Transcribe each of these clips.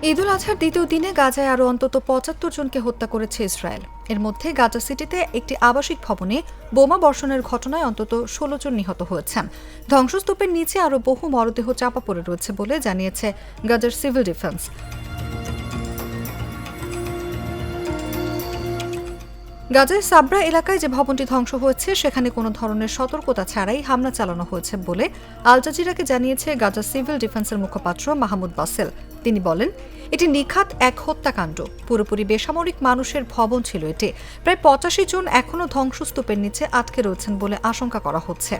ঈদুল আজহার দ্বিতীয় দিনে গাজায় আরও অন্তত ৭৫ জনকে হত্যা করেছে ইসরায়েল। এর মধ্যে গাজা সিটিতে একটি আবাসিক ভবনে বোমা বর্ষণের ঘটনায় অন্তত ১৬ জন নিহত হয়েছেন। ধ্বংসস্তূপের নিচে আরও বহু মরদেহ চাপা পড়ে রয়েছে বলে জানিয়েছে গাজার সিভিল ডিফেন্স। গাজার সাবরা এলাকায় যে ভবনটি ধ্বংস হয়েছে সেখানে কোনো ধরনের সতর্কতা ছাড়াই হামলা চালানো হয়েছে বলে আল জাজিরাকে জানিয়েছে গাজা সিভিল ডিফেন্সের মুখপাত্র মাহমুদ বাসেল। তিনি বলেন, এটি নিখাত এক হত্যাকাণ্ড, পুরোপুরি বেসামরিক মানুষের ভবন ছিল এটি। প্রায় ৮৫ জন এখনও ধ্বংসস্তূপের নিচে আটকে রয়েছেন বলে আশঙ্কা করা হচ্ছে।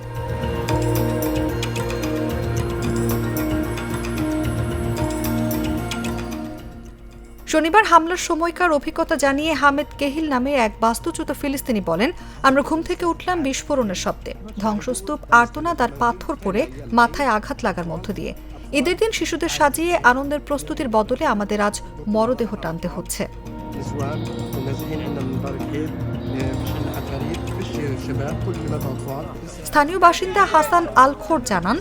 শনিবার হামলার সময়কার অভিজ্ঞতা জানিয়ে হামেদ কেহিল নামের এক বাস্তুচ্যুত ফিলিস্তিনি বলেন, আমরা ঘুম থেকে উঠলাম বিস্ফোরণের শব্দে, ধ্বংসস্তূপ আর্তনাদ আর পাথর পড়ে মাথায় আঘাত লাগার মধ্য দিয়ে। ঈদের দিন শিশুদের সাজিয়ে আনন্দের প্রস্তুতির বদলে আমাদের আজ মরদেহ টানতে হচ্ছে। স্থানীয় বাসিন্দা হাসান আল খোর জানান,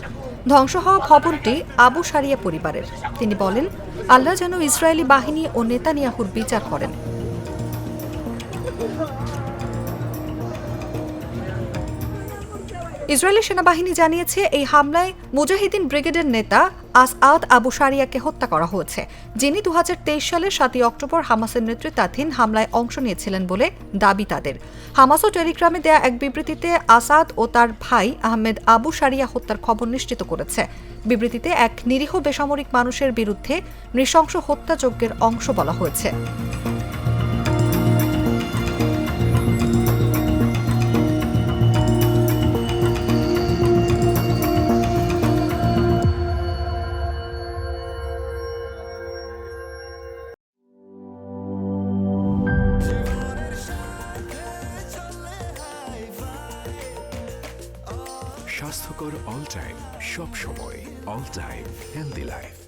ধ্বংস হওয়া ভবনটি আবু সারিয়া পরিবারের। তিনি বলেন, আল্লাহ যেন ইসরায়েলি বাহিনী ও নেতানিয়াহুর বিচার করেন। ইসরায়েলি সেনাবাহিনী জানিয়েছে, এই হামলায় মুজাহিদিন ব্রিগেডের নেতা আসআদ আবু সারিয়াকে হত্যা করা হয়েছে, যিনি ২০২৩ সালের ৭ই অক্টোবর হামাসের নেতৃত্বাধীন হামলায় অংশ নিয়েছিলেন বলে দাবি তাদের। হামাস ও টেলিগ্রামে দেয়া এক বিবৃতিতে আসাদ ও তার ভাই আহমেদ আবু সারিয়া হত্যার খবর নিশ্চিত করেছে। বিবৃতিতে এক নিরীহ বেসামরিক মানুষের বিরুদ্ধে নৃশংস হত্যাযজ্ঞের অংশ বলা হয়েছে। স্বাস্থ্যকর অল টাইম, সব সময় অল টাইম হেলদি লাইফ।